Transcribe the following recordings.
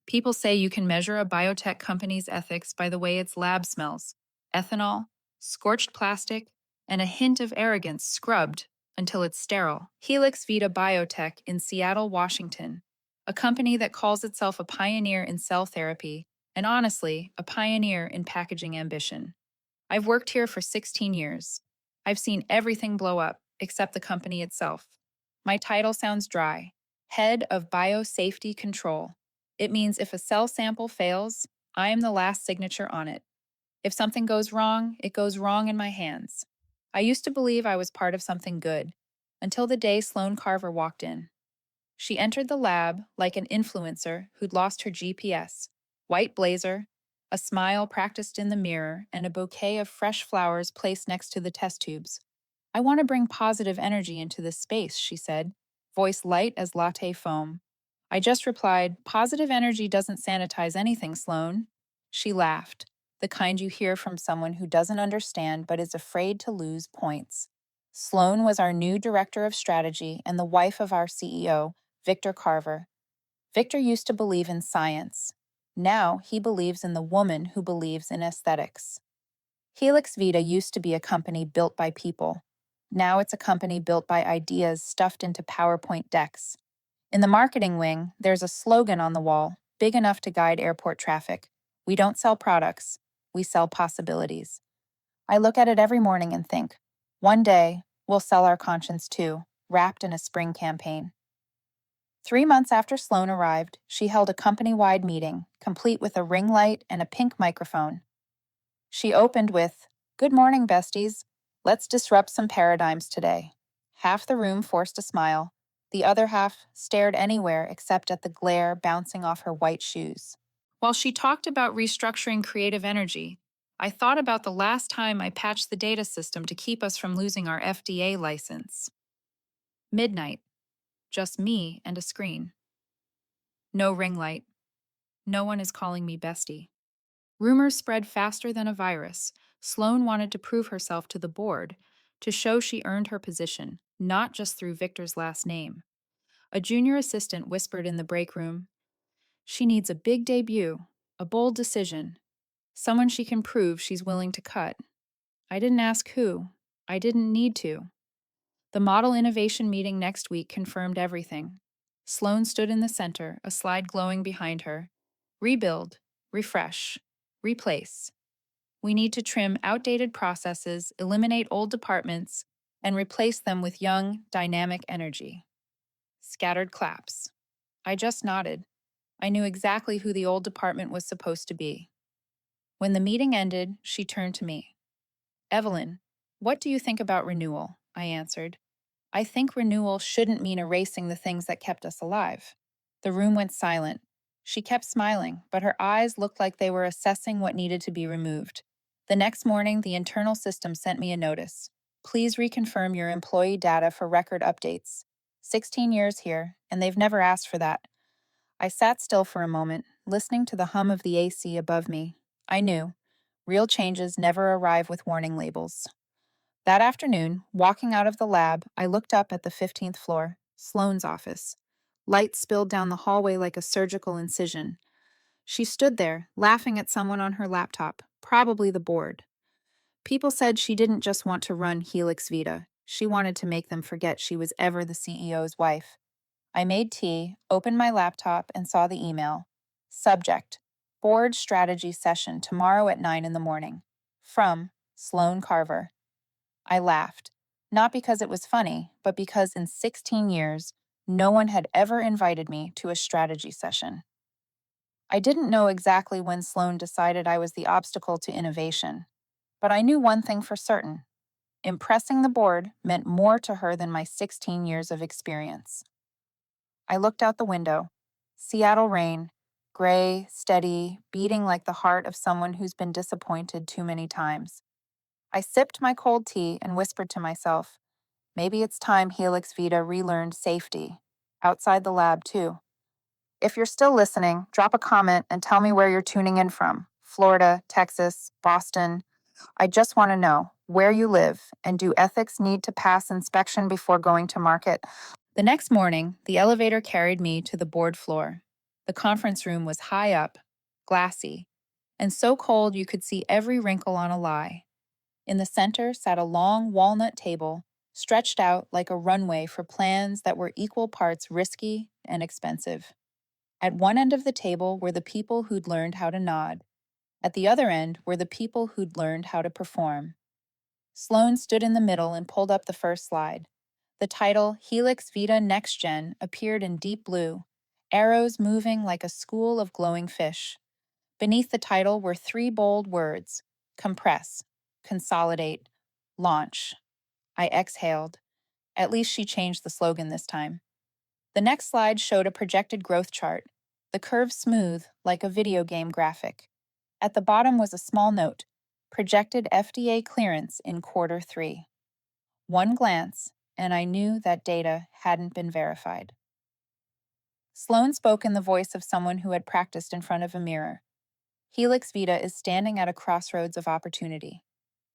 People say you can measure a biotech company's ethics by the way its lab smells: ethanol, scorched plastic, and a hint of arrogance scrubbed until it's sterile. Helix Vita Biotech in Seattle, Washington, a company that calls itself a pioneer in cell therapy and honestly, a pioneer in packaging ambition. I've worked here for 16 years. I've seen everything blow up except the company itself. My title sounds dry: Head of Biosafety Control. It means if a cell sample fails, I am the last signature on it. If something goes wrong, it goes wrong in my hands. I used to believe I was part of something good, until the day Sloane Carver walked in. She entered the lab like an influencer who'd lost her GPS: white blazer, a smile practiced in the mirror, and a bouquet of fresh flowers placed next to the test tubes. "I want to bring positive energy into this space," she said, voice light as latte foam. I just replied, "Positive energy doesn't sanitize anything, Sloane." She laughed, the kind you hear from someone who doesn't understand but is afraid to lose points. Sloane was our new director of strategy and the wife of our CEO, Victor Carver. Victor used to believe in science. Now he believes in the woman who believes in aesthetics. Helix Vita used to be a company built by people. Now it's a company built by ideas stuffed into PowerPoint decks. In the marketing wing, there's a slogan on the wall, big enough to guide airport traffic: "We don't sell products, we sell possibilities." I look at it every morning and think, one day, we'll sell our conscience too, wrapped in a spring campaign. 3 months after Sloane arrived, she held a company-wide meeting, complete with a ring light and a pink microphone. She opened with, "Good morning, besties. Let's disrupt some paradigms today." Half the room forced a smile. The other half stared anywhere except at the glare bouncing off her white shoes. While she talked about restructuring creative energy, I thought about the last time I patched the data system to keep us from losing our FDA license. Midnight. Just me and a screen. No ring light. No one is calling me bestie. Rumors spread faster than a virus. Sloane wanted to prove herself to the board, to show she earned her position, not just through Victor's last name. A junior assistant whispered in the break room, "She needs a big debut, a bold decision, someone she can prove she's willing to cut." I didn't ask who. I didn't need to. The model innovation meeting next week confirmed everything. Sloane stood in the center, a slide glowing behind her. Rebuild, refresh, replace. We need to trim outdated processes, eliminate old departments, and replace them with young, dynamic energy. Scattered claps. I just nodded. I knew exactly who the old department was supposed to be. When the meeting ended, she turned to me. "Evelyn, what do you think about renewal?" I answered. "I think renewal shouldn't mean erasing the things that kept us alive." The room went silent. She kept smiling, but her eyes looked like they were assessing what needed to be removed. The next morning, the internal system sent me a notice. "Please reconfirm your employee data for record updates." 16 years here, and they've never asked for that. I sat still for a moment, listening to the hum of the AC above me. I knew. Real changes never arrive with warning labels. That afternoon, walking out of the lab, I looked up at the 15th floor, Sloane's office. Light spilled down the hallway like a surgical incision. She stood there, laughing at someone on her laptop, probably the board. People said she didn't just want to run Helix Vita. She wanted to make them forget she was ever the CEO's wife. I made tea, opened my laptop, and saw the email. Subject: Board Strategy Session tomorrow at 9 in the morning. From Sloane Carver. I laughed, not because it was funny, but because in 16 years, no one had ever invited me to a strategy session. I didn't know exactly when Sloane decided I was the obstacle to innovation, but I knew one thing for certain. Impressing the board meant more to her than my 16 years of experience. I looked out the window. Seattle rain, gray, steady, beating like the heart of someone who's been disappointed too many times. I sipped my cold tea and whispered to myself, maybe it's time Helix Vita relearned safety. Outside the lab, too. If you're still listening, drop a comment and tell me where you're tuning in from. Florida, Texas, Boston. I just want to know where you live, and do ethics need to pass inspection before going to market? The next morning, the elevator carried me to the board floor. The conference room was high up, glassy, and so cold you could see every wrinkle on a lie. In the center sat a long walnut table, stretched out like a runway for plans that were equal parts risky and expensive. At one end of the table were the people who'd learned how to nod. At the other end were the people who'd learned how to perform. Sloane stood in the middle and pulled up the first slide. The title, Helix Vita Next Gen, appeared in deep blue, arrows moving like a school of glowing fish. Beneath the title were three bold words: compress, consolidate, launch. I exhaled. At least she changed the slogan this time. The next slide showed a projected growth chart, the curve smooth like a video game graphic. At the bottom was a small note: projected FDA clearance in Q3. One glance, and I knew that data hadn't been verified. Sloane spoke in the voice of someone who had practiced in front of a mirror. Helix Vita is standing at a crossroads of opportunity.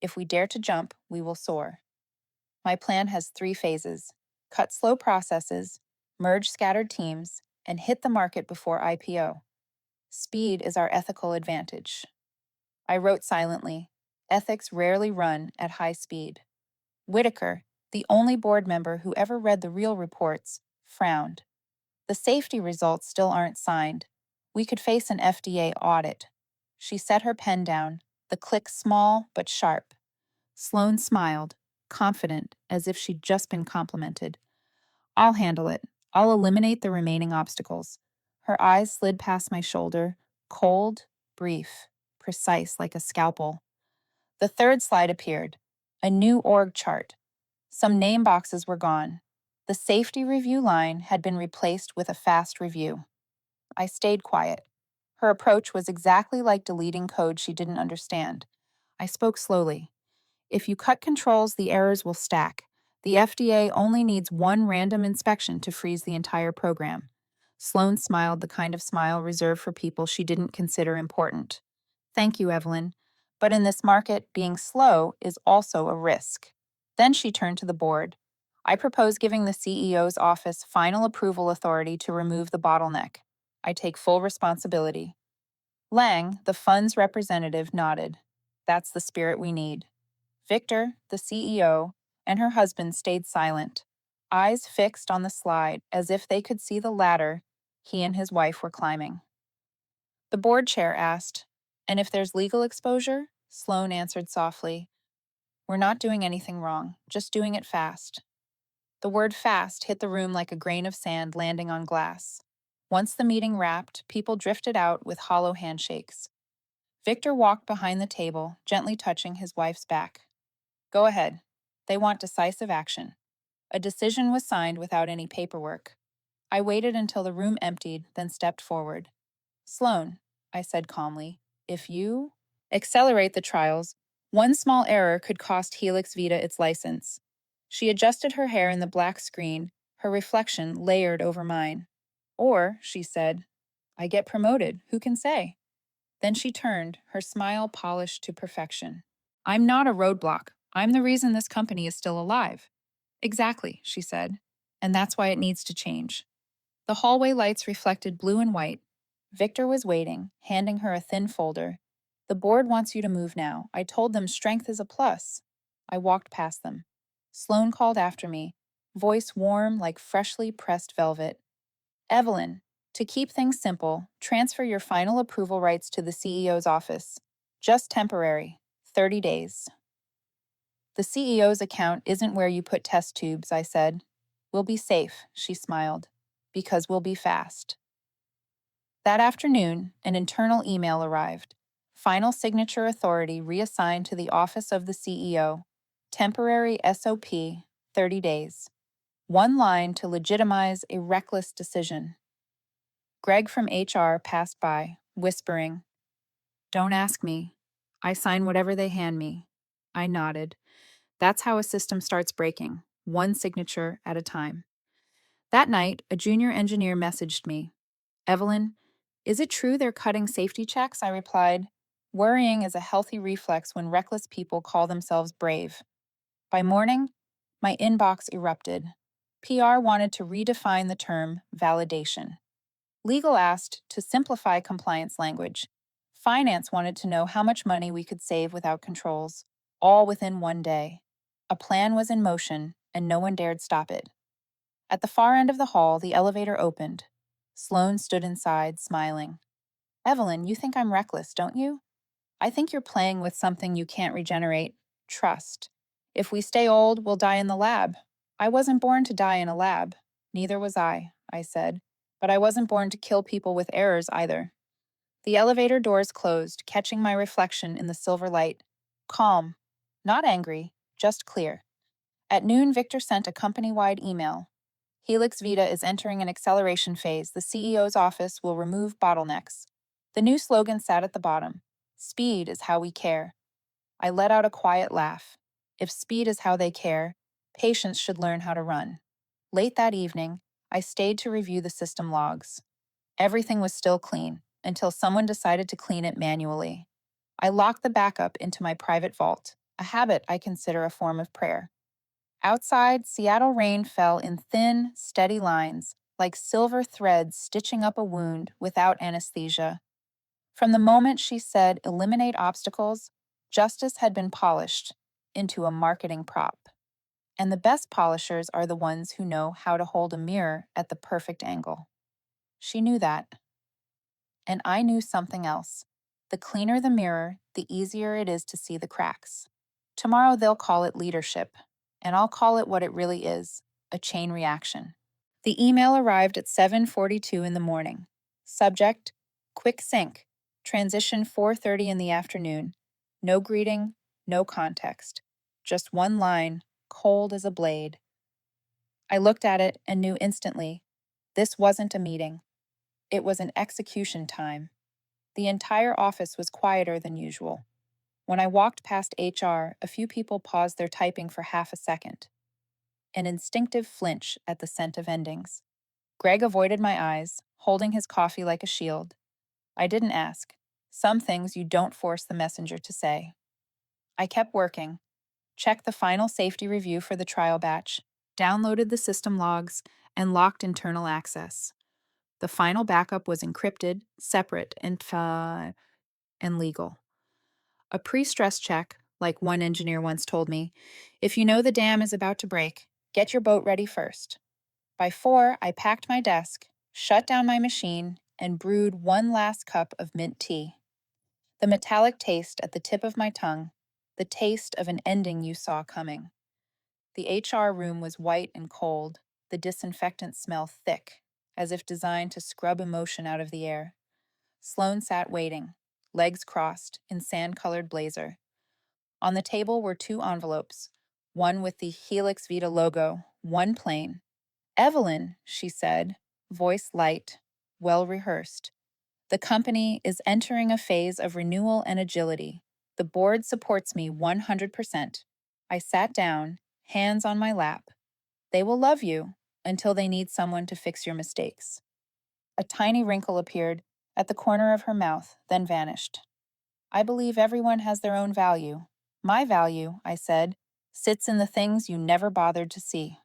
If we dare to jump, we will soar. My plan has 3 phases: cut slow processes, merge scattered teams, and hit the market before IPO. Speed is our ethical advantage. I wrote silently. Ethics rarely run at high speed. Whitaker, the only board member who ever read the real reports, frowned. The safety results still aren't signed. We could face an FDA audit. She set her pen down, the click small but sharp. Sloane smiled, confident, as if she'd just been complimented. I'll handle it. I'll eliminate the remaining obstacles. Her eyes slid past my shoulder, cold, brief, precise like a scalpel. The third slide appeared, a new org chart. Some name boxes were gone. The safety review line had been replaced with a fast review. I stayed quiet. Her approach was exactly like deleting code she didn't understand. I spoke slowly. If you cut controls, the errors will stack. The FDA only needs one random inspection to freeze the entire program. Sloane smiled, the kind of smile reserved for people she didn't consider important. Thank you, Evelyn. But in this market, being slow is also a risk. Then she turned to the board. I propose giving the CEO's office final approval authority to remove the bottleneck. I take full responsibility. Lang, the fund's representative, nodded. That's the spirit we need. Victor, the CEO, and her husband stayed silent, eyes fixed on the slide as if they could see the ladder he and his wife were climbing. The board chair asked, "And if there's legal exposure?" Sloane answered softly, "We're not doing anything wrong, just doing it fast." The word fast hit the room like a grain of sand landing on glass. Once the meeting wrapped, people drifted out with hollow handshakes. Victor walked behind the table, gently touching his wife's back. "Go ahead. They want decisive action." A decision was signed without any paperwork. I waited until the room emptied, then stepped forward. "Sloane," I said calmly, "if you accelerate the trials, one small error could cost Helix Vita its license." She adjusted her hair in the black screen, her reflection layered over mine. "Or," she said, "I get promoted, who can say?" Then she turned, her smile polished to perfection. "I'm not a roadblock. I'm the reason this company is still alive." "Exactly," she said. "And that's why it needs to change." The hallway lights reflected blue and white. Victor was waiting, handing her a thin folder. "The board wants you to move now. I told them strength is a plus." I walked past them. Sloane called after me, voice warm like freshly pressed velvet. "Evelyn, to keep things simple, transfer your final approval rights to the CEO's office. Just temporary, 30 days. "The CEO's account isn't where you put test tubes," I said. "We'll be safe," she smiled, "because we'll be fast." That afternoon, an internal email arrived. Final signature authority reassigned to the office of the CEO. Temporary SOP, 30 days. One line to legitimize a reckless decision. Greg from HR passed by, whispering, "Don't ask me. I sign whatever they hand me." I nodded. That's how a system starts breaking, one signature at a time. That night, a junior engineer messaged me. "Evelyn, is it true they're cutting safety checks?" I replied. Worrying is a healthy reflex when reckless people call themselves brave. By morning, my inbox erupted. PR wanted to redefine the term validation. Legal asked to simplify compliance language. Finance wanted to know how much money we could save without controls, all within one day. A plan was in motion, and no one dared stop it. At the far end of the hall, the elevator opened. Sloane stood inside, smiling. Evelyn, you think I'm reckless, don't you? I think you're playing with something you can't regenerate. Trust. If we stay old, we'll die in the lab. I wasn't born to die in a lab. Neither was I said. But I wasn't born to kill people with errors either. The elevator doors closed, catching my reflection in the silver light. Calm. Not angry, just clear. At noon, Victor sent a company-wide email. Helix Vita is entering an acceleration phase. The CEO's office will remove bottlenecks. The new slogan sat at the bottom. Speed is how we care. I let out a quiet laugh. If speed is how they care, patients should learn how to run. Late that evening, I stayed to review the system logs. Everything was still clean, until someone decided to clean it manually. I locked the backup into my private vault, a habit I consider a form of prayer. Outside, Seattle rain fell in thin, steady lines, like silver threads stitching up a wound without anesthesia. From the moment she said eliminate obstacles, justice had been polished into a marketing prop. And the best polishers are the ones who know how to hold a mirror at the perfect angle. She knew that. And I knew something else. The cleaner the mirror, the easier it is to see the cracks. Tomorrow they'll call it leadership, and I'll call it what it really is, a chain reaction. The email arrived at 7:42 in the morning. Subject: Quick sync. Transition 4:30 in the afternoon. No greeting, no context. Just one line, cold as a blade. I looked at it and knew instantly. This wasn't a meeting. It was an execution time. The entire office was quieter than usual. When I walked past HR, a few people paused their typing for half a second. An instinctive flinch at the scent of endings. Greg avoided my eyes, holding his coffee like a shield. I didn't ask. Some things you don't force the messenger to say. I kept working, checked the final safety review for the trial batch, downloaded the system logs, and locked internal access. The final backup was encrypted, separate, and legal. A pre-stress check, like one engineer once told me, if you know the dam is about to break, get your boat ready first. By 4, I packed my desk, shut down my machine, and brewed one last cup of mint tea. The metallic taste at the tip of my tongue, the taste of an ending you saw coming. The HR room was white and cold, the disinfectant smell thick, as if designed to scrub emotion out of the air. Sloane sat waiting, legs crossed, in sand-colored blazer. On the table were 2 envelopes, one with the Helix Vita logo, one plain. Evelyn, she said, voice light, well-rehearsed. The company is entering a phase of renewal and agility. The board supports me 100%. I sat down, hands on my lap. They will love you until they need someone to fix your mistakes. A tiny wrinkle appeared at the corner of her mouth, then vanished. I believe everyone has their own value. My value, I said, sits in the things you never bothered to see.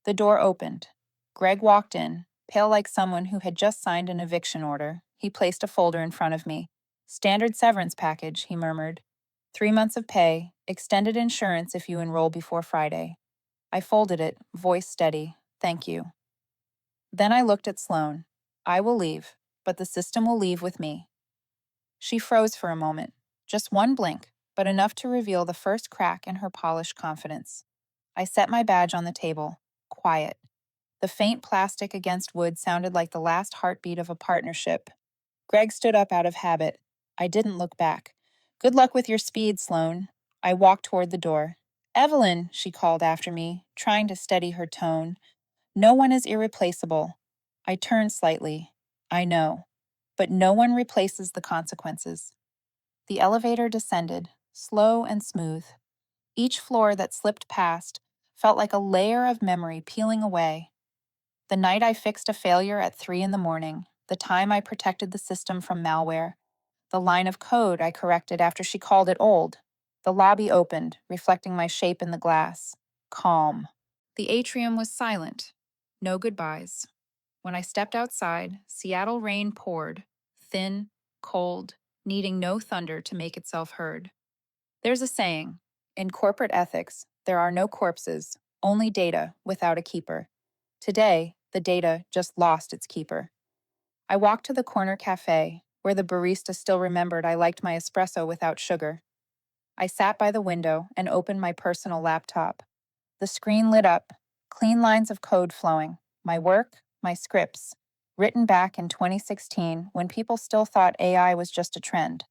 The door opened. Greg walked in, pale like someone who had just signed an eviction order. He placed a folder in front of me. Standard severance package, he murmured. 3 months of pay, extended insurance if you enroll before Friday. I folded it, voice steady. Thank you. Then I looked at Sloane. I will leave, but the system will leave with me. She froze for a moment. Just one blink, but enough to reveal the first crack in her polished confidence. I set my badge on the table. Quiet. The faint plastic against wood sounded like the last heartbeat of a partnership. Greg stood up out of habit. I didn't look back. Good luck with your speed, Sloane. I walked toward the door. Evelyn, she called after me, trying to steady her tone. No one is irreplaceable. I turned slightly. I know. But no one replaces the consequences. The elevator descended, slow and smooth. Each floor that slipped past felt like a layer of memory peeling away. The night I fixed a failure at 3 in the morning, the time I protected the system from malware, the line of code I corrected after she called it old. The lobby opened, reflecting my shape in the glass. Calm. The atrium was silent. No goodbyes. When I stepped outside, Seattle rain poured, thin, cold, needing no thunder to make itself heard. There's a saying: in corporate ethics, there are no corpses, only data without a keeper. Today, the data just lost its keeper. I walked to the corner cafe, where the barista still remembered I liked my espresso without sugar. I sat by the window and opened my personal laptop. The screen lit up, clean lines of code flowing, my work, my scripts, written back in 2016 when people still thought AI was just a trend.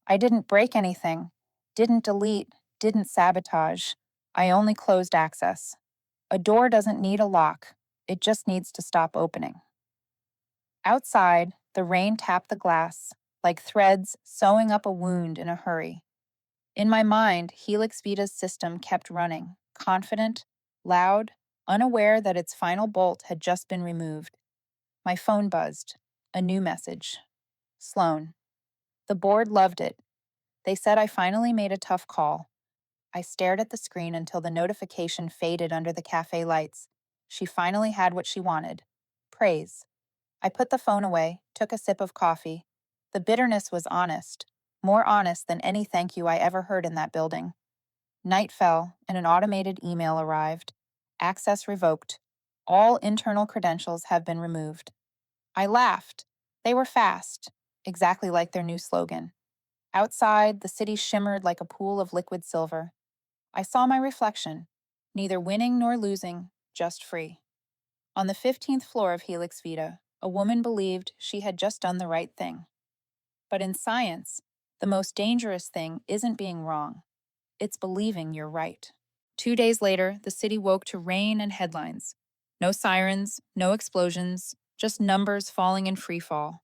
I didn't break anything, didn't delete, didn't sabotage. I only closed access. A door doesn't need a lock, it just needs to stop opening. Outside, the rain tapped the glass, like threads sewing up a wound in a hurry. In my mind, Helix Vita's system kept running, confident, loud, unaware that its final bolt had just been removed. My phone buzzed. A new message. Sloan. The board loved it. They said I finally made a tough call. I stared at the screen until the notification faded under the cafe lights. She finally had what she wanted. Praise. I put the phone away, took a sip of coffee. The bitterness was honest, more honest than any thank you I ever heard in that building. Night fell, and an automated email arrived. Access revoked. All internal credentials have been removed. I laughed. They were fast, exactly like their new slogan. Outside, the city shimmered like a pool of liquid silver. I saw my reflection, neither winning nor losing, just free. On the 15th floor of Helix Vita, a woman believed she had just done the right thing. But in science, the most dangerous thing isn't being wrong. It's believing you're right. 2 days later, the city woke to rain and headlines. No sirens, no explosions, just numbers falling in free fall.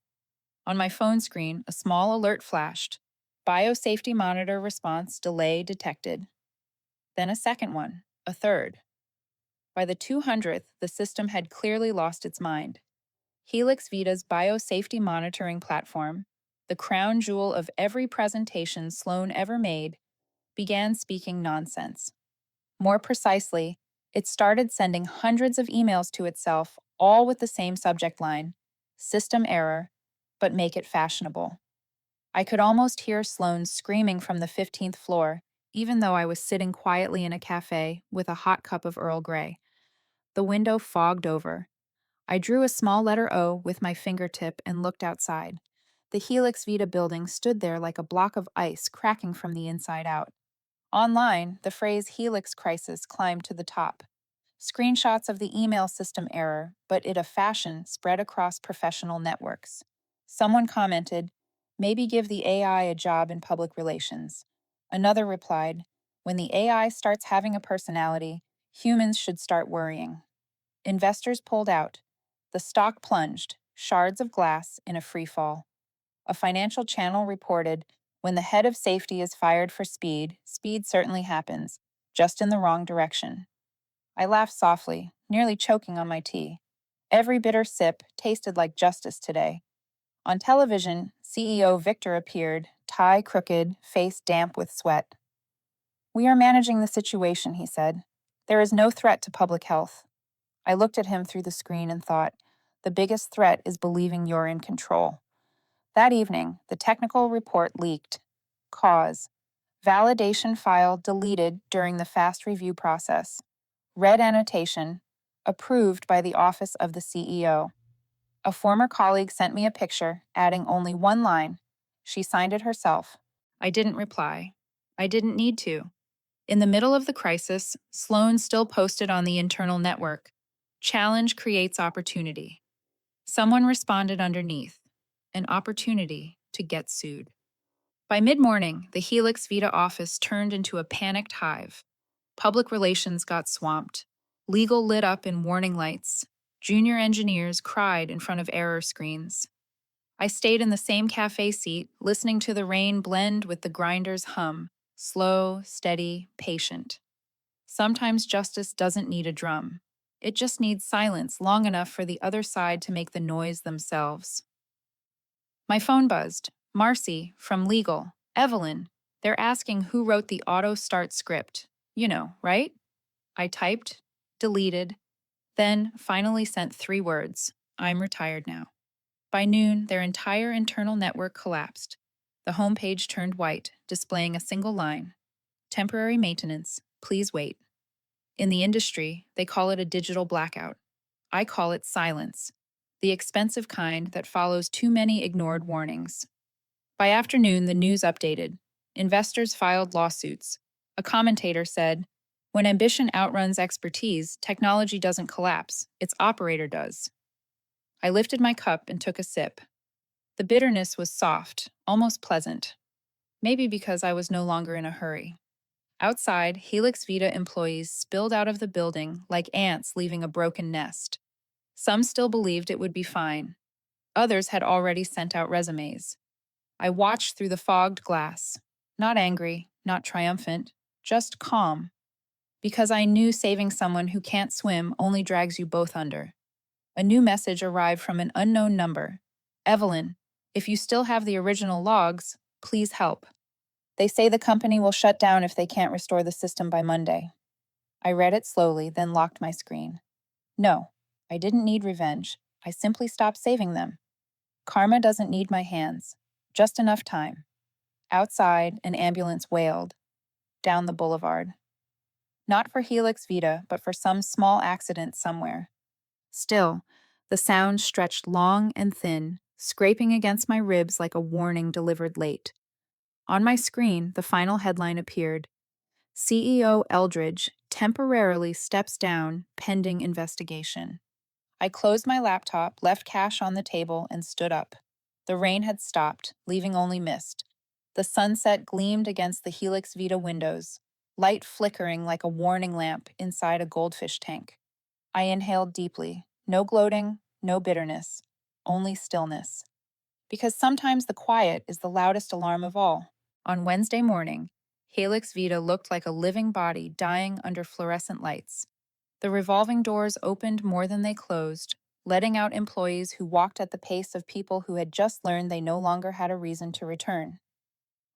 On my phone screen, a small alert flashed. Biosafety monitor response delay detected. Then a second one, a third. By the 200th, the system had clearly lost its mind. Helix Vita's biosafety monitoring platform, the crown jewel of every presentation Sloan ever made, began speaking nonsense. More precisely, it started sending hundreds of emails to itself, all with the same subject line: system error, but make it fashionable. I could almost hear Sloan screaming from the 15th floor, even though I was sitting quietly in a cafe with a hot cup of Earl Grey. The window fogged over. I drew a small letter O with my fingertip and looked outside. The Helix Vita building stood there like a block of ice cracking from the inside out. Online, the phrase Helix crisis climbed to the top. Screenshots of the email system error, but in a fashion spread across professional networks. Someone commented, maybe give the AI a job in public relations. Another replied, when the AI starts having a personality, humans should start worrying. Investors pulled out. The stock plunged, shards of glass in a free fall. A financial channel reported, when the head of safety is fired for speed, speed certainly happens, just in the wrong direction. I laughed softly, nearly choking on my tea. Every bitter sip tasted like justice today. On television, CEO Victor appeared, tie crooked, face damp with sweat. We are managing the situation, he said. There is no threat to public health. I looked at him through the screen and thought, the biggest threat is believing you're in control. That evening, the technical report leaked. Cause: validation file deleted during the fast review process. Red annotation: approved by the office of the CEO. A former colleague sent me a picture, adding only one line. She signed it herself. I didn't reply. I didn't need to. In the middle of the crisis, Sloan still posted on the internal network. Challenge creates opportunity. Someone responded underneath. An opportunity to get sued. By mid-morning, the Helix Vita office turned into a panicked hive. Public relations got swamped. Legal lit up in warning lights. Junior engineers cried in front of error screens. I stayed in the same cafe seat, listening to the rain blend with the grinder's hum, slow, steady, patient. Sometimes justice doesn't need a drum. It just needs silence long enough for the other side to make the noise themselves. My phone buzzed. Marcy, from legal. Evelyn. They're asking who wrote the auto start script. You know, right? I typed, deleted, then finally sent 3 words. I'm retired now. By noon, their entire internal network collapsed. The homepage turned white, displaying a single line: temporary maintenance, please wait. In the industry, they call it a digital blackout. I call it silence, the expensive kind that follows too many ignored warnings. By afternoon, the news updated. Investors filed lawsuits. A commentator said, "When ambition outruns expertise, technology doesn't collapse, its operator does." I lifted my cup and took a sip. The bitterness was soft, almost pleasant. Maybe because I was no longer in a hurry. Outside, Helix Vita employees spilled out of the building like ants leaving a broken nest. Some still believed it would be fine. Others had already sent out resumes. I watched through the fogged glass. Not angry, not triumphant, just calm. Because I knew saving someone who can't swim only drags you both under. A new message arrived from an unknown number. "Evelyn, if you still have the original logs, please help. They say the company will shut down if they can't restore the system by Monday." I read it slowly, then locked my screen. No, I didn't need revenge. I simply stopped saving them. Karma doesn't need my hands. Just enough time. Outside, an ambulance wailed. Down the boulevard. Not for Helix Vita, but for some small accident somewhere. Still, the sound stretched long and thin, scraping against my ribs like a warning delivered late. On my screen, the final headline appeared: CEO Eldridge temporarily steps down pending investigation. I closed my laptop, left cash on the table, and stood up. The rain had stopped, leaving only mist. The sunset gleamed against the Helix Vita windows, light flickering like a warning lamp inside a goldfish tank. I inhaled deeply. No gloating, no bitterness, only stillness. Because sometimes the quiet is the loudest alarm of all. On Wednesday morning, Helix Vita looked like a living body dying under fluorescent lights. The revolving doors opened more than they closed, letting out employees who walked at the pace of people who had just learned they no longer had a reason to return.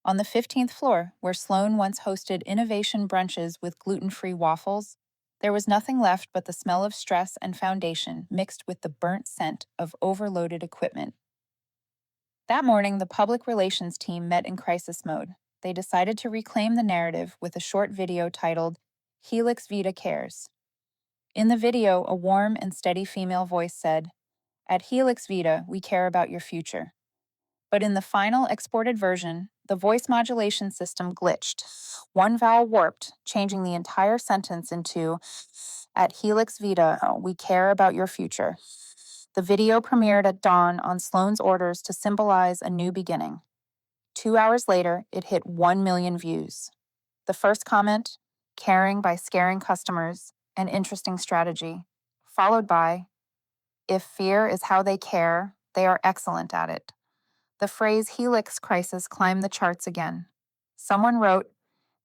On the 15th floor, where Sloan once hosted innovation brunches with gluten-free waffles, there was nothing left but the smell of stress and foundation mixed with the burnt scent of overloaded equipment. That morning, the public relations team met in crisis mode. They decided to reclaim the narrative with a short video titled "Helix Vita Cares." In the video, a warm and steady female voice said, "At Helix Vita, we care about your future." But in the final exported version, the voice modulation system glitched. One vowel warped, changing the entire sentence into, "At Helix Vita, we care about your future." The video premiered at dawn on Sloan's orders to symbolize a new beginning. 2 hours later, it hit 1 million views. The first comment: "Caring by scaring customers, an interesting strategy," followed by, "If fear is how they care, they are excellent at it." The phrase Helix crisis climbed the charts again. Someone wrote,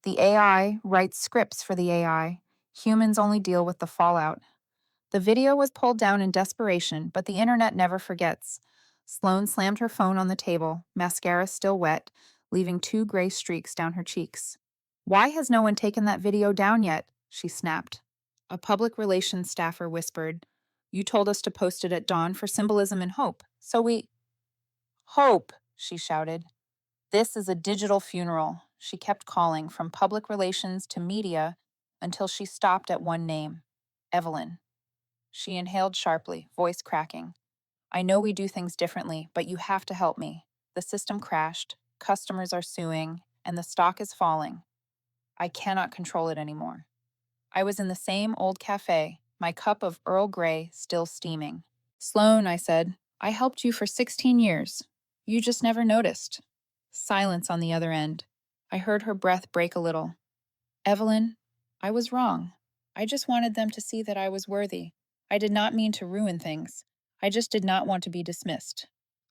"The AI writes scripts for the AI. Humans only deal with the fallout." The video was pulled down in desperation, but the internet never forgets. Sloan slammed her phone on the table, mascara still wet, leaving 2 gray streaks down her cheeks. "Why has no one taken that video down yet?" she snapped. A public relations staffer whispered, "You told us to post it at dawn for symbolism and hope, so we—" "Hope," she shouted. "This is a digital funeral." She kept calling, from public relations to media, until she stopped at one name: Evelyn. She inhaled sharply, voice cracking. "I know we do things differently, but you have to help me. The system crashed, customers are suing, and the stock is falling. I cannot control it anymore." I was in the same old cafe, my cup of Earl Grey still steaming. "Sloan," I said, "I helped you for 16 years. You just never noticed." Silence on the other end. I heard her breath break a little. "Evelyn, I was wrong. I just wanted them to see that I was worthy. I did not mean to ruin things. I just did not want to be dismissed."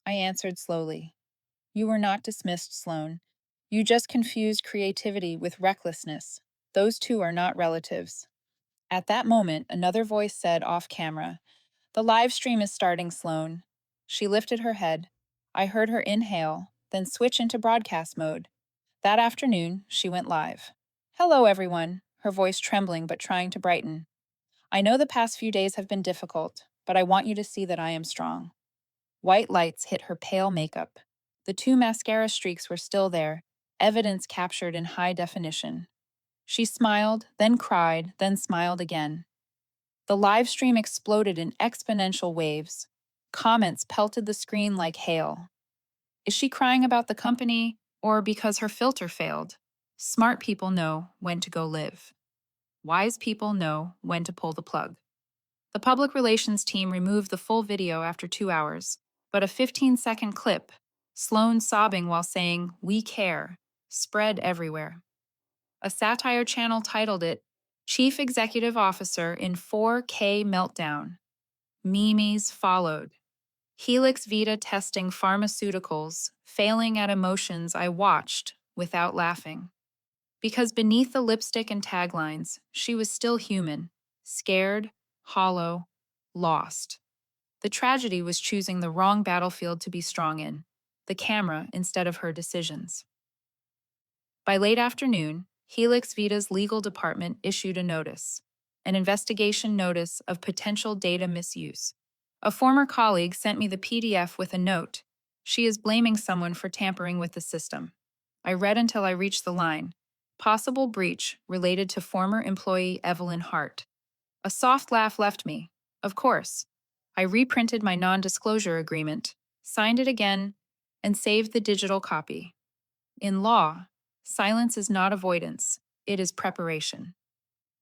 I answered slowly. "You were not dismissed, Sloan. You just confused creativity with recklessness. Those two are not relatives." At that moment, another voice said off camera, "The live stream is starting, Sloan." She lifted her head. I heard her inhale, then switch into broadcast mode. That afternoon, she went live. "Hello, everyone," her voice trembling but trying to brighten. "I know the past few days have been difficult, but I want you to see that I am strong. White lights hit her pale makeup. The two mascara streaks were still there, evidence captured in high definition. She smiled, then cried, then smiled again. The live stream exploded in exponential waves. Comments pelted the screen like hail. Is she crying about the company or because her filter failed? Smart people know when to go live. Wise people know when to pull the plug. The public relations team removed the full video after 2 hours, but a 15-second clip, Sloan sobbing while saying, "We care," spread everywhere. A satire channel titled it, "Chief Executive Officer in 4K Meltdown." Memes followed. Helix Vita testing pharmaceuticals, failing at emotions I watched without laughing. Because beneath the lipstick and taglines, she was still human, scared, hollow, lost. The tragedy was choosing the wrong battlefield to be strong in, the camera instead of her decisions. By late afternoon, Helix Vita's legal department issued a notice, an investigation notice of potential data misuse. A former colleague sent me the PDF with a note. She is blaming someone for tampering with the system. I read until I reached the line. Possible breach related to former employee Evelyn Hart. A soft laugh left me. Of course. I reprinted my non-disclosure agreement, signed it again, and saved the digital copy. In law, silence is not avoidance, it is preparation.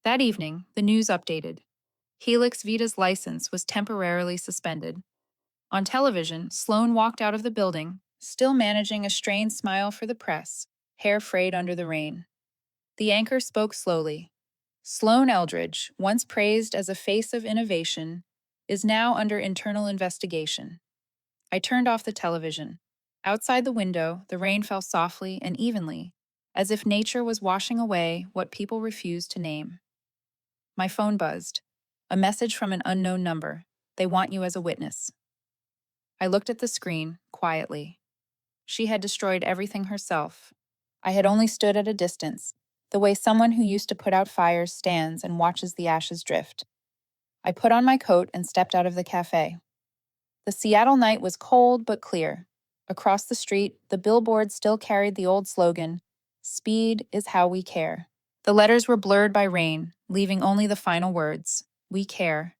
That evening, the news updated. Helix Vita's license was temporarily suspended. On television, Sloan walked out of the building, still managing a strained smile for the press, hair frayed under the rain. The anchor spoke slowly. Sloan Eldridge, once praised as a face of innovation, is now under internal investigation. I turned off the television. Outside the window, the rain fell softly and evenly, as if nature was washing away what people refused to name. My phone buzzed. A message from an unknown number. They want you as a witness. I looked at the screen, quietly. She had destroyed everything herself. I had only stood at a distance, the way someone who used to put out fires stands and watches the ashes drift. I put on my coat and stepped out of the cafe. The Seattle night was cold but clear. Across the street, the billboard still carried the old slogan, "Speed is how we care." The letters were blurred by rain, leaving only the final words, "We care."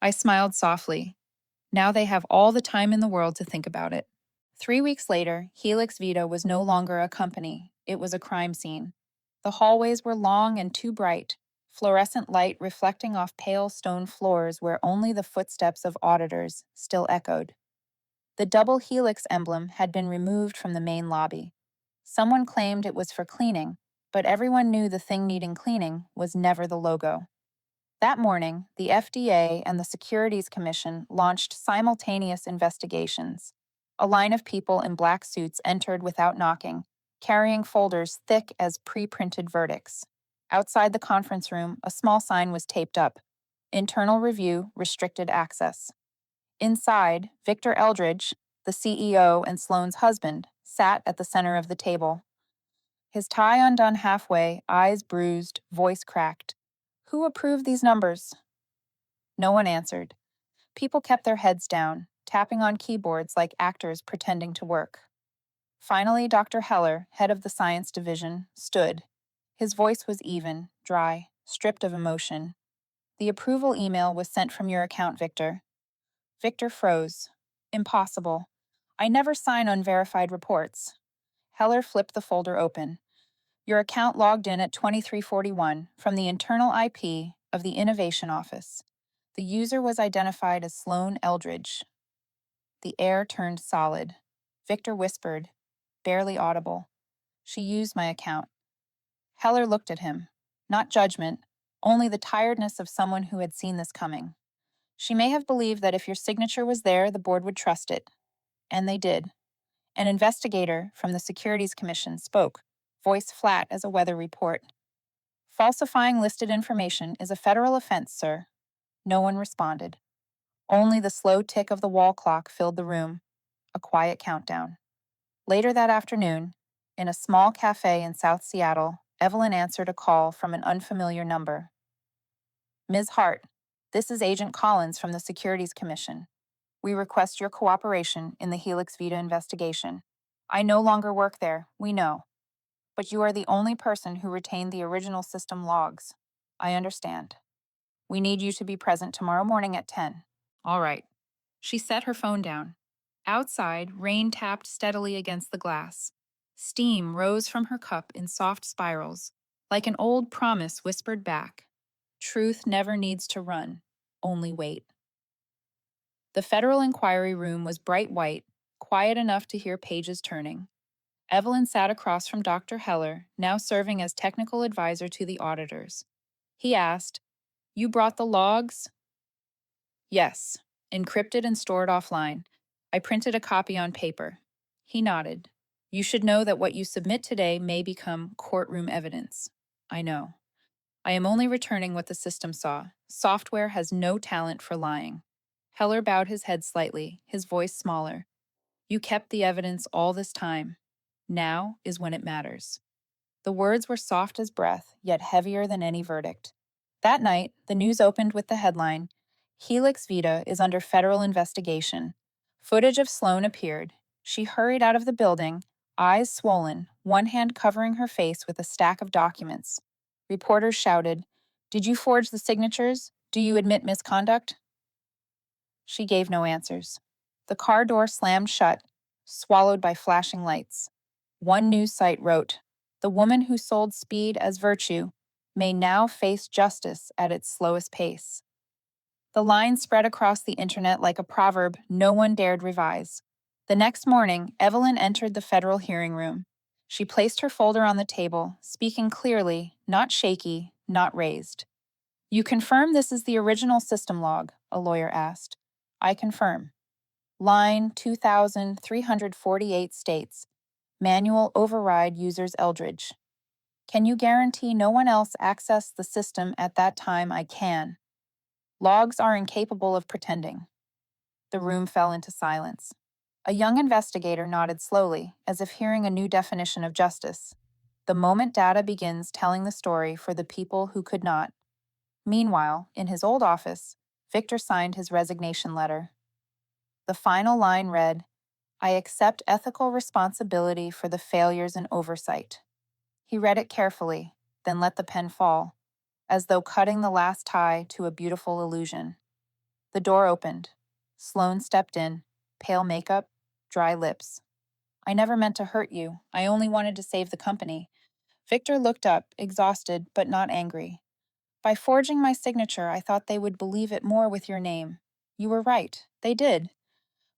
I smiled softly. Now they have all the time in the world to think about it. 3 weeks later, Helix Vita was no longer a company. It was a crime scene. The hallways were long and too bright, fluorescent light reflecting off pale stone floors where only the footsteps of auditors still echoed. The double helix emblem had been removed from the main lobby. Someone claimed it was for cleaning, but everyone knew the thing needing cleaning was never the logo. That morning, the FDA and the Securities Commission launched simultaneous investigations. A line of people in black suits entered without knocking, carrying folders thick as pre-printed verdicts. Outside the conference room, a small sign was taped up. Internal review, restricted access. Inside, Victor Eldridge, the CEO and Sloan's husband, sat at the center of the table. His tie undone halfway, eyes bruised, voice cracked. Who approved these numbers? No one answered. People kept their heads down, tapping on keyboards like actors pretending to work. Finally, Dr. Heller, head of the science division, stood. His voice was even, dry, stripped of emotion. The approval email was sent from your account, Victor. Victor froze. Impossible. I never sign unverified reports. Heller flipped the folder open. Your account logged in at 2341 from the internal IP of the Innovation Office. The user was identified as Sloan Eldridge. The air turned solid. Victor whispered, barely audible. She used my account. Heller looked at him. Not judgment, only the tiredness of someone who had seen this coming. She may have believed that if your signature was there, the board would trust it. And they did. An investigator from the Securities Commission spoke, voice flat as a weather report. Falsifying listed information is a federal offense, sir. No one responded. Only the slow tick of the wall clock filled the room, a quiet countdown. Later that afternoon, in a small cafe in South Seattle, Evelyn answered a call from an unfamiliar number. Ms. Hart, This is Agent Collins from the Securities Commission. We request your cooperation in the Helix Vita investigation. I no longer work there, we know, but you are the only person who retained the original system logs. I understand. We need you to be present tomorrow morning at 10. All right. She set her phone down. Outside, rain tapped steadily against the glass. Steam rose from her cup in soft spirals, like an old promise whispered back. Truth never needs to run, only wait. The federal inquiry room was bright white, quiet enough to hear pages turning. Evelyn sat across from Dr. Heller, now serving as technical advisor to the auditors. He asked, "You brought the logs?" "Yes, encrypted and stored offline. I printed a copy on paper." He nodded. "You should know that what you submit today may become courtroom evidence." "I know. I am only returning what the system saw. Software has no talent for lying." Heller bowed his head slightly, his voice smaller. "You kept the evidence all this time. Now is when it matters." The words were soft as breath, yet heavier than any verdict. That night, the news opened with the headline, "Helix Vita is under federal investigation." Footage of Sloan appeared. She hurried out of the building, eyes swollen, one hand covering her face with a stack of documents. Reporters shouted, "Did you forge the signatures? Do you admit misconduct?" She gave no answers. The car door slammed shut, swallowed by flashing lights. One news site wrote, "The woman who sold speed as virtue may now face justice at its slowest pace." The line spread across the internet like a proverb no one dared revise. The next morning, Evelyn entered the federal hearing room. She placed her folder on the table, speaking clearly, not shaky, not raised. "You confirm this is the original system log?" a lawyer asked. "I confirm." Line 2348 states, "Manual override users Eldridge." "Can you guarantee no one else accessed the system at that time?" "I can." "Logs are incapable of pretending." The room fell into silence. A young investigator nodded slowly, as if hearing a new definition of justice. The moment data begins telling the story for the people who could not. Meanwhile, in his old office, Victor signed his resignation letter. The final line read, "I accept ethical responsibility for the failures and oversight." He read it carefully, then let the pen fall, as though cutting the last tie to a beautiful illusion. The door opened. Sloan stepped in, pale makeup, dry lips. "I never meant to hurt you. I only wanted to save the company." Victor looked up, exhausted but not angry. "By forging my signature, I thought they would believe it more with your name. You were right. They did.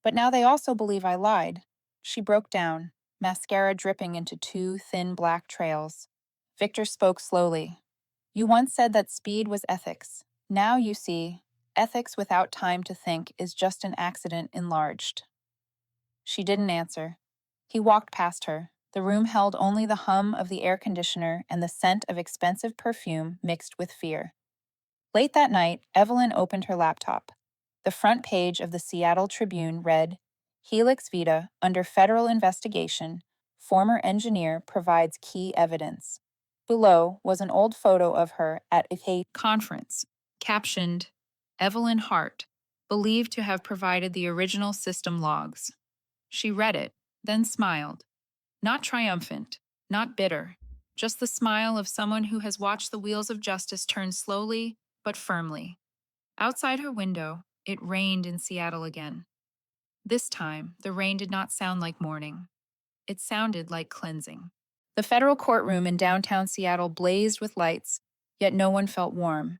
But now they also believe I lied." She broke down, mascara dripping into two thin black trails. Victor spoke slowly. "You once said that speed was ethics. Now you see, ethics without time to think is just an accident enlarged." She didn't answer. He walked past her. The room held only the hum of the air conditioner and the scent of expensive perfume mixed with fear. Late that night, Evelyn opened her laptop. The front page of the Seattle Tribune read, "Helix Vita, under federal investigation. Former engineer provides key evidence." Below was an old photo of her at a conference, captioned, "Evelyn Hart, believed to have provided the original system logs." She read it, then smiled. Not triumphant, not bitter, just the smile of someone who has watched the wheels of justice turn slowly but firmly. Outside her window, it rained in Seattle again. This time, the rain did not sound like morning. It sounded like cleansing. The federal courtroom in downtown Seattle blazed with lights, yet no one felt warm.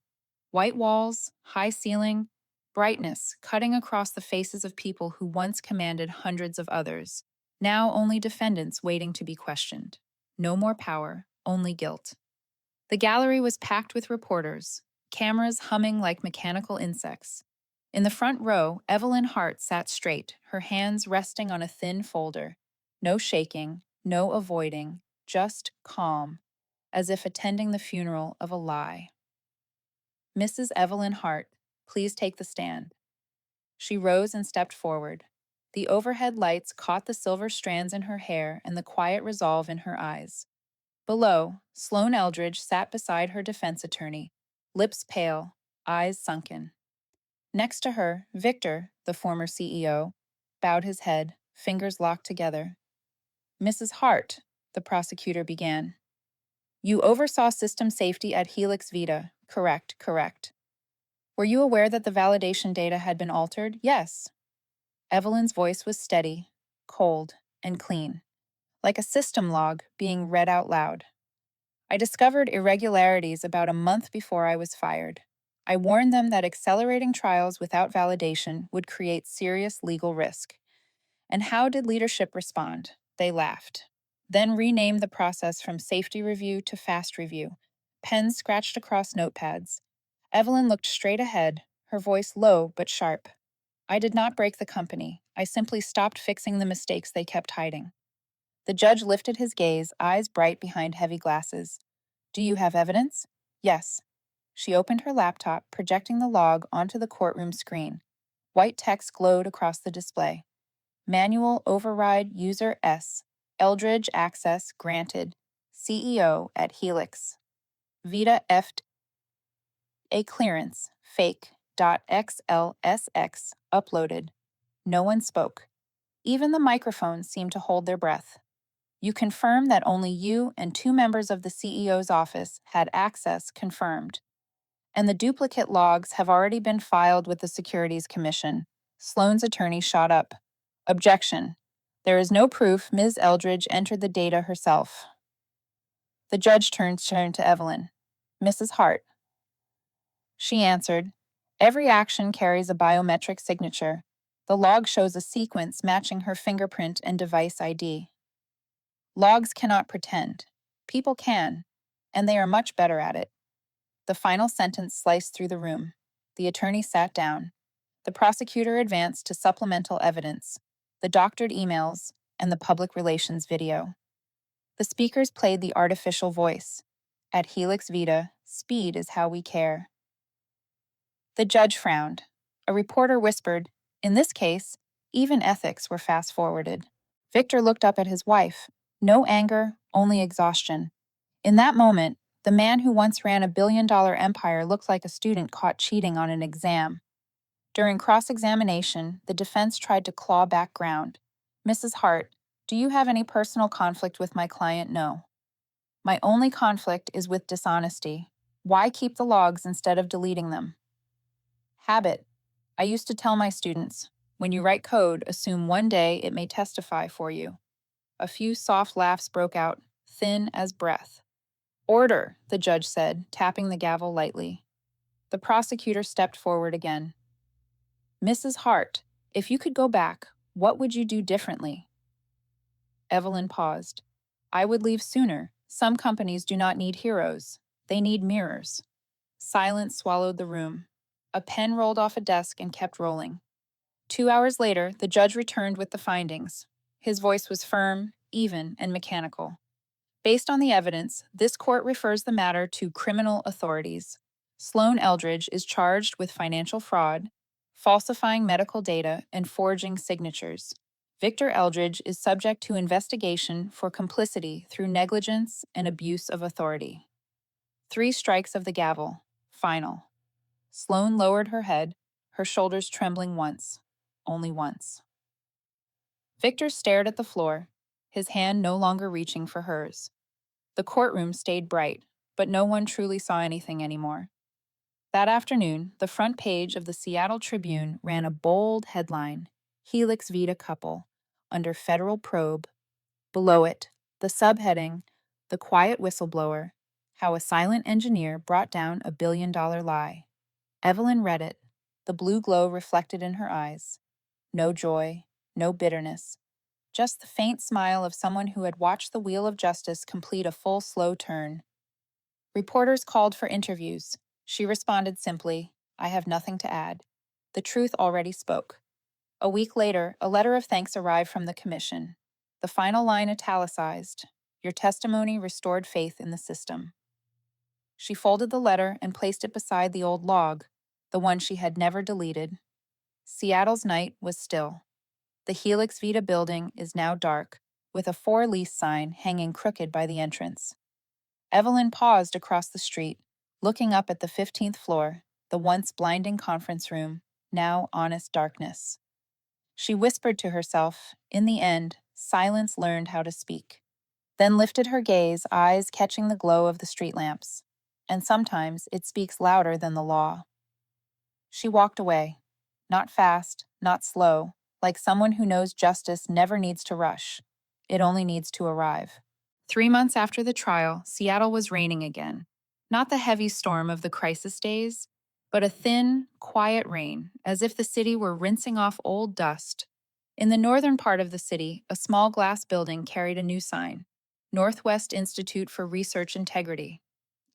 White walls, high ceiling, brightness cutting across the faces of people who once commanded hundreds of others. Now only defendants waiting to be questioned. No more power, only guilt. The gallery was packed with reporters, cameras humming like mechanical insects. In the front row, Evelyn Hart sat straight, her hands resting on a thin folder. No shaking, no avoiding, just calm, as if attending the funeral of a lie. "Mrs. Evelyn Hart, please take the stand." She rose and stepped forward. The overhead lights caught the silver strands in her hair and the quiet resolve in her eyes. Below, Sloan Eldridge sat beside her defense attorney, lips pale, eyes sunken. Next to her, Victor, the former CEO, bowed his head, fingers locked together. Mrs. Hart, the prosecutor began. You oversaw system safety at Helix Vita. Correct, correct. Were you aware that the validation data had been altered? Yes. Evelyn's voice was steady, cold, and clean, like a system log being read out loud. I discovered irregularities about a month before I was fired. I warned them that accelerating trials without validation would create serious legal risk. And how did leadership respond? They laughed. Then renamed the process from safety review to fast review. Pens scratched across notepads. Evelyn looked straight ahead, her voice low but sharp. I did not break the company. I simply stopped fixing the mistakes they kept hiding. The judge lifted his gaze, eyes bright behind heavy glasses. Do you have evidence? Yes. She opened her laptop, projecting the log onto the courtroom screen. White text glowed across the display. Manual override user S. Eldridge access granted. CEO at Helix. Vita F. A clearance. Fake. .xlsx uploaded. No one spoke. Even the microphones seemed to hold their breath. You confirm that only you and 2 members of the CEO's office had access confirmed. And the duplicate logs have already been filed with the Securities Commission. Sloane's attorney shot up. Objection. There is no proof Ms. Eldridge entered the data herself. The judge turned to Evelyn. Mrs. Hart. She answered, every action carries a biometric signature. The log shows a sequence matching her fingerprint and device ID. Logs cannot pretend. People can, and they are much better at it. The final sentence sliced through the room. The attorney sat down. The prosecutor advanced to supplemental evidence, the doctored emails, and the public relations video. The speakers played the artificial voice. At Helix Vita, speed is how we care. The judge frowned. A reporter whispered, in this case, even ethics were fast-forwarded. Victor looked up at his wife. No anger, only exhaustion. In that moment, the man who once ran a billion-dollar empire looked like a student caught cheating on an exam. During cross-examination, the defense tried to claw back ground. Mrs. Hart, do you have any personal conflict with my client? No. My only conflict is with dishonesty. Why keep the logs instead of deleting them? Habit. I used to tell my students, when you write code, assume one day it may testify for you. A few soft laughs broke out, thin as breath. Order, the judge said, tapping the gavel lightly. The prosecutor stepped forward again. Mrs. Hart, if you could go back, what would you do differently? Evelyn paused. I would leave sooner. Some companies do not need heroes. They need mirrors. Silence swallowed the room. A pen rolled off a desk and kept rolling. 2 hours later, the judge returned with the findings. His voice was firm, even, and mechanical. Based on the evidence, this court refers the matter to criminal authorities. Sloane Eldridge is charged with financial fraud, falsifying medical data, and forging signatures. Victor Eldridge is subject to investigation for complicity through negligence and abuse of authority. 3 strikes of the gavel. Final. Sloane lowered her head, her shoulders trembling once. Only once. Victor stared at the floor, his hand no longer reaching for hers. The courtroom stayed bright, but no one truly saw anything anymore. That afternoon, the front page of the Seattle Tribune ran a bold headline, Helix Vita Couple, under federal probe. Below it, the subheading, The Quiet Whistleblower, How a Silent Engineer Brought Down a Billion-Dollar Lie. Evelyn read it, the blue glow reflected in her eyes. No joy, no bitterness, just the faint smile of someone who had watched the wheel of justice complete a full, slow turn. Reporters called for interviews. She responded simply, I have nothing to add. The truth already spoke. A week later, a letter of thanks arrived from the commission. The final line italicized, Your testimony restored faith in the system. She folded the letter and placed it beside the old log, the one she had never deleted. Seattle's night was still. The Helix Vita building is now dark, with a for lease sign hanging crooked by the entrance. Evelyn paused across the street, looking up at the 15th floor, the once blinding conference room, now honest darkness. She whispered to herself, in the end, silence learned how to speak. Then lifted her gaze, eyes catching the glow of the street lamps. And sometimes it speaks louder than the law. She walked away, not fast, not slow, like someone who knows justice never needs to rush. It only needs to arrive. 3 months after the trial, Seattle was raining again. Not the heavy storm of the crisis days, but a thin, quiet rain, as if the city were rinsing off old dust. In the northern part of the city, a small glass building carried a new sign: Northwest Institute for Research Integrity.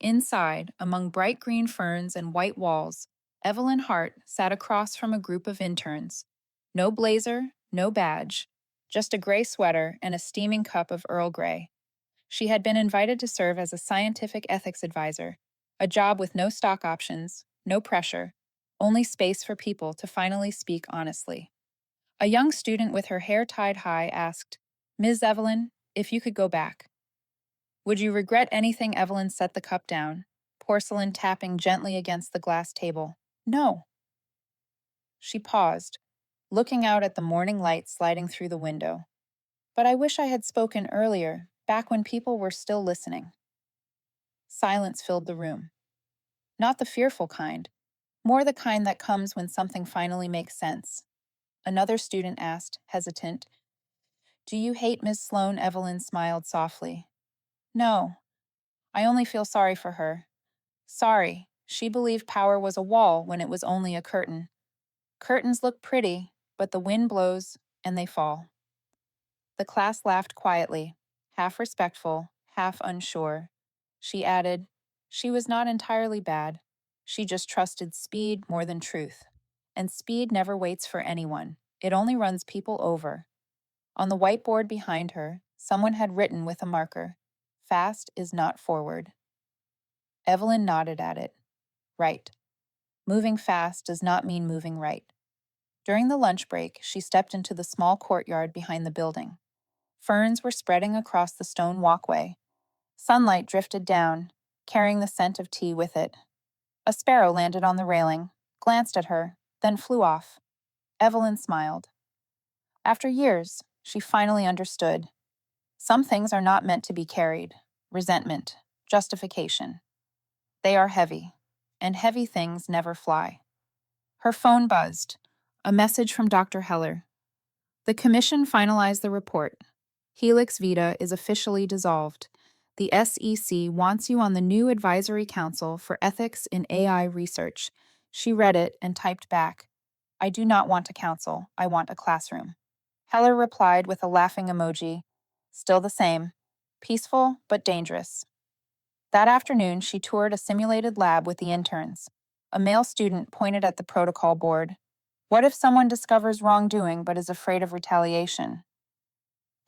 Inside, among bright green ferns and white walls, Evelyn Hart sat across from a group of interns. No blazer, no badge, just a gray sweater and a steaming cup of Earl Grey. She had been invited to serve as a scientific ethics advisor, a job with no stock options, no pressure, only space for people to finally speak honestly. A young student with her hair tied high asked, "Ms. Evelyn, if you could go back, would you regret anything?" Evelyn set the cup down, porcelain tapping gently against the glass table. "No." She paused, looking out at the morning light sliding through the window. "But I wish I had spoken earlier, back when people were still listening." Silence filled the room. Not the fearful kind, more the kind that comes when something finally makes sense. Another student asked, hesitant, "Do you hate Miss Sloane?" Evelyn smiled softly. "No, I only feel sorry for her. Sorry, she believed power was a wall when it was only a curtain. Curtains look pretty, but the wind blows and they fall." The class laughed quietly, half respectful, half unsure. She added, "She was not entirely bad. She just trusted speed more than truth. And speed never waits for anyone. It only runs people over." On the whiteboard behind her, someone had written with a marker, "Fast is not forward." Evelyn nodded at it. Right. Moving fast does not mean moving right. During the lunch break, she stepped into the small courtyard behind the building. Ferns were spreading across the stone walkway. Sunlight drifted down, carrying the scent of tea with it. A sparrow landed on the railing, glanced at her, then flew off. Evelyn smiled. After years, she finally understood. Some things are not meant to be carried. Resentment, justification. They are heavy, and heavy things never fly. Her phone buzzed. A message from Dr. Heller. The commission finalized the report. Helix Vita is officially dissolved. The SEC wants you on the new Advisory Council for Ethics in AI Research. She read it and typed back, "I do not want a council. I want a classroom." Heller replied with a laughing emoji. Still the same. Peaceful, but dangerous. That afternoon, she toured a simulated lab with the interns. A male student pointed at the protocol board. "What if someone discovers wrongdoing but is afraid of retaliation?"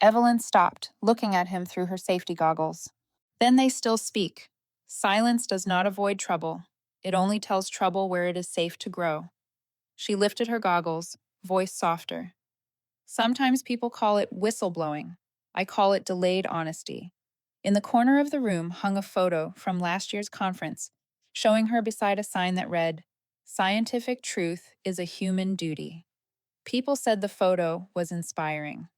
Evelyn stopped, looking at him through her safety goggles. "Then they still speak. Silence does not avoid trouble. It only tells trouble where it is safe to grow." She lifted her goggles, voice softer. "Sometimes people call it whistleblowing. I call it delayed honesty." In the corner of the room hung a photo from last year's conference, showing her beside a sign that read, "Scientific truth is a human duty." People said the photo was inspiring.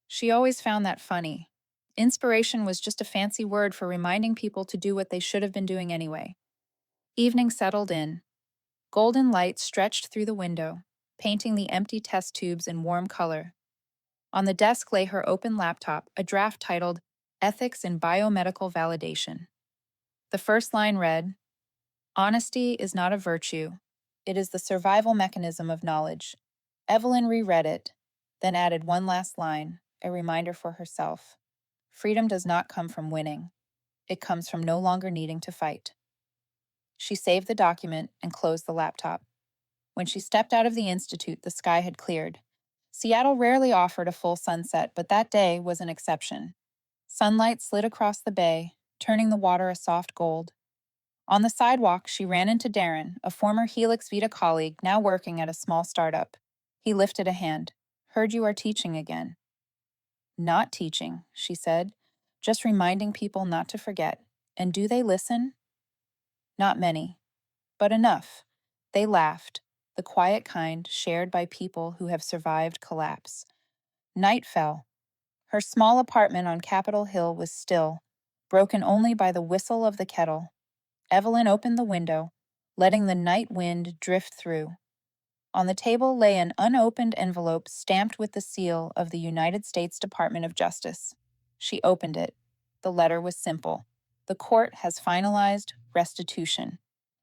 She always found that funny. Inspiration was just a fancy word for reminding people to do what they should have been doing anyway. Evening settled in. Golden light stretched through the window, painting the empty test tubes in warm color. On the desk lay her open laptop, a draft titled Ethics in Biomedical Validation. The first line read, "Honesty is not a virtue. It is the survival mechanism of knowledge." Evelyn reread it, then added one last line, a reminder for herself. Freedom does not come from winning. It comes from no longer needing to fight. She saved the document and closed the laptop. When she stepped out of the institute, the sky had cleared. Seattle rarely offered a full sunset, but that day was an exception. Sunlight slid across the bay, turning the water a soft gold. On the sidewalk, she ran into Darren, a former Helix Vita colleague now working at a small startup. He lifted a hand. "Heard you are teaching again." "Not teaching," she said, "just reminding people not to forget. And do they listen?" Not many, but enough. They laughed. the quiet kind shared by people who have survived collapse. Night fell. Her small apartment on Capitol Hill was still, broken only by the whistle of the kettle. Evelyn opened the window, letting the night wind drift through. On the table lay an unopened envelope stamped with the seal of the United States Department of Justice. She opened it. The letter was simple. The court has finalized restitution.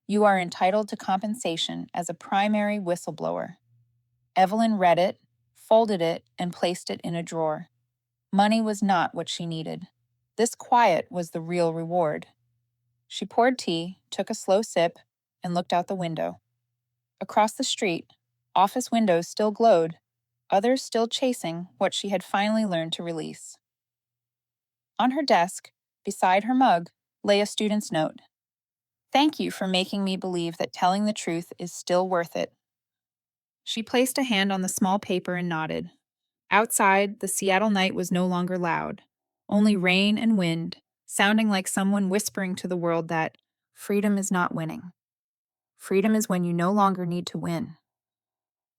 You are entitled to compensation as a primary whistleblower. Evelyn read it, folded it, and placed it in a drawer. Money was not what she needed. This quiet was the real reward. She poured tea, took a slow sip, and looked out the window. Across the street, office windows still glowed, others still chasing what she had finally learned to release. On her desk, beside her mug, lay a student's note. Thank you for making me believe that telling the truth is still worth it. She placed a hand on the small paper and nodded. Outside, the Seattle night was no longer loud, only rain and wind, sounding like someone whispering to the world that freedom is not winning. Freedom is when you no longer need to win.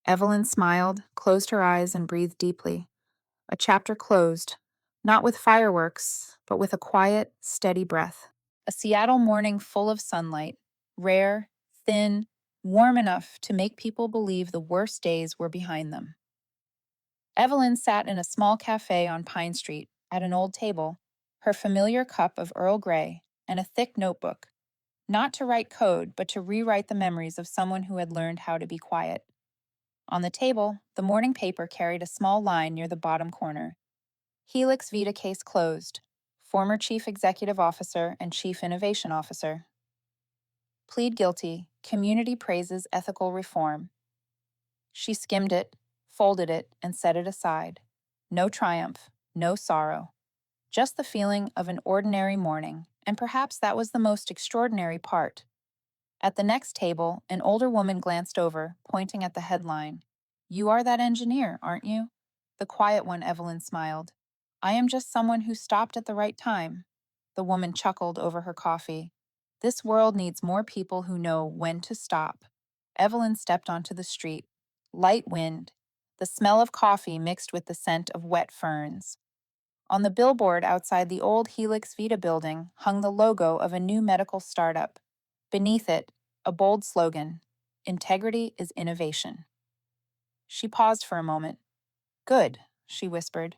Evelyn smiled, closed her eyes, and breathed deeply. A chapter closed, not with fireworks, but with a quiet, steady breath. A Seattle morning full of sunlight, rare, thin, warm enough to make people believe the worst days were behind them. Evelyn sat in a small cafe on Pine Street at an old table, her familiar cup of Earl Grey and a thick notebook, not to write code, but to rewrite the memories of someone who had learned how to be quiet. On the table, the morning paper carried a small line near the bottom corner. Helix Vita case closed. Former Chief Executive Officer and Chief Innovation Officer. Plead guilty. Community praises ethical reform. She skimmed it, folded it, and set it aside. No triumph, no sorrow. Just the feeling of an ordinary morning, and perhaps that was the most extraordinary part. At the next table, an older woman glanced over, pointing at the headline. You are that engineer, aren't you? The quiet one, Evelyn smiled. I am just someone who stopped at the right time. The woman chuckled over her coffee. This world needs more people who know when to stop. Evelyn stepped onto the street. Light wind, the smell of coffee mixed with the scent of wet ferns. On the billboard outside the old Helix Vita building hung the logo of a new medical startup. Beneath it, a bold slogan, Integrity is Innovation. She paused for a moment. Good, she whispered.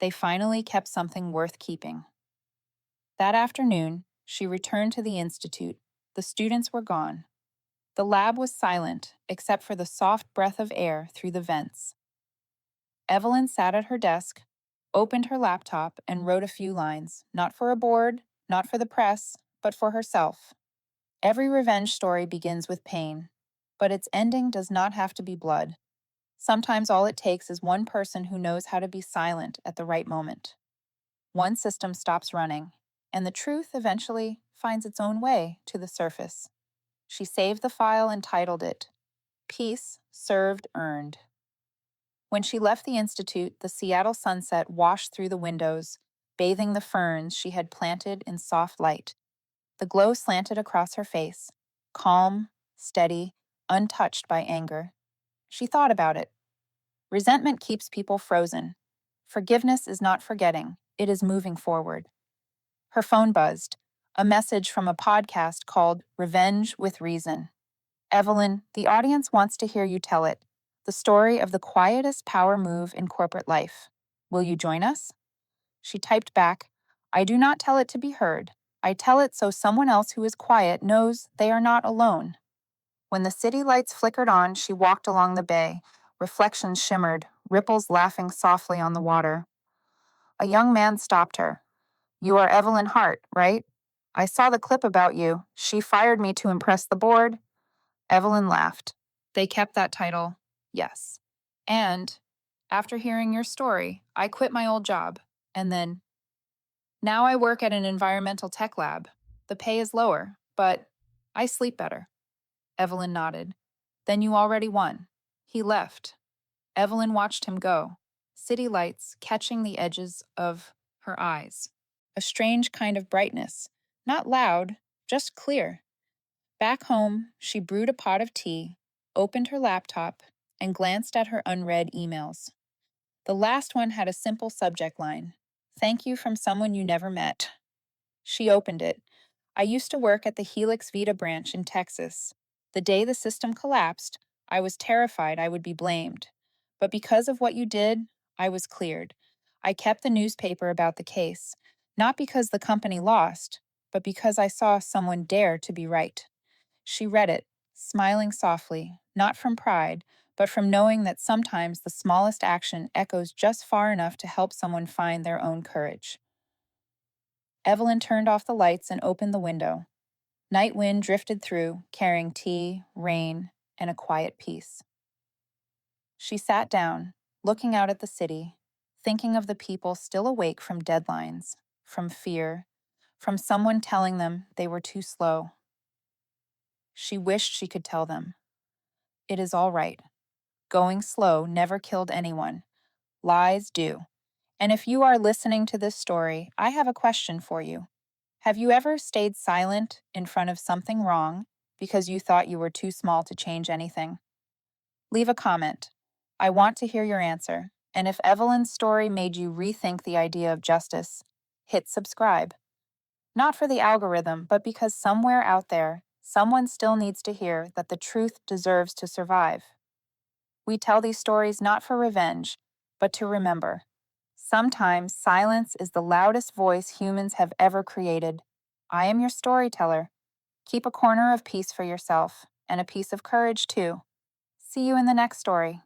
They finally kept something worth keeping. That afternoon, she returned to the institute. The students were gone. The lab was silent, except for the soft breath of air through the vents. Evelyn sat at her desk, opened her laptop, and wrote a few lines, not for a board, not for the press, but for herself. Every revenge story begins with pain, but its ending does not have to be blood. Sometimes all it takes is one person who knows how to be silent at the right moment. One system stops running, and the truth eventually finds its own way to the surface. She saved the file and titled it, Peace Served Earned. When she left the institute, the Seattle sunset washed through the windows, bathing the ferns she had planted in soft light. The glow slanted across her face, calm, steady, untouched by anger. She thought about it. Resentment keeps people frozen. Forgiveness is not forgetting, it is moving forward. Her phone buzzed, a message from a podcast called Revenge with Reason. Evelyn, the audience wants to hear you tell it. The story of the quietest power move in corporate life. Will you join us? She typed back, I do not tell it to be heard. I tell it so someone else who is quiet knows they are not alone. When the city lights flickered on, she walked along the bay. Reflections shimmered, ripples laughing softly on the water. A young man stopped her. You are Evelyn Hart, right? I saw the clip about you. She fired me to impress the board. Evelyn laughed. They kept that title, yes. And, after hearing your story, I quit my old job. And then, now I work at an environmental tech lab. The pay is lower, but I sleep better. Evelyn nodded. Then you already won. He left. Evelyn watched him go, city lights catching the edges of her eyes. A strange kind of brightness, not loud, just clear. Back home, she brewed a pot of tea, opened her laptop and glanced at her unread emails. The last one had a simple subject line: "Thank you from someone you never met." She opened it. "I used to work at the Helix Vita branch in Texas. The day the system collapsed, I was terrified I would be blamed. But because of what you did, I was cleared. I kept the newspaper about the case, not because the company lost, but because I saw someone dare to be right." She read it, smiling softly, not from pride, but from knowing that sometimes the smallest action echoes just far enough to help someone find their own courage. Evelyn turned off the lights and opened the window. Night wind drifted through, carrying tea, rain, and a quiet peace. She sat down, looking out at the city, thinking of the people still awake from deadlines, from fear, from someone telling them they were too slow. She wished she could tell them, "It is all right. Going slow never killed anyone. Lies do." And if you are listening to this story, I have a question for you. Have you ever stayed silent in front of something wrong because you thought you were too small to change anything? Leave a comment. I want to hear your answer. And if Evelyn's story made you rethink the idea of justice, hit subscribe. Not for the algorithm, but because somewhere out there, someone still needs to hear that the truth deserves to survive. We tell these stories not for revenge, but to remember. Sometimes silence is the loudest voice humans have ever created. I am your storyteller. Keep a corner of peace for yourself, and a piece of courage too. See you in the next story.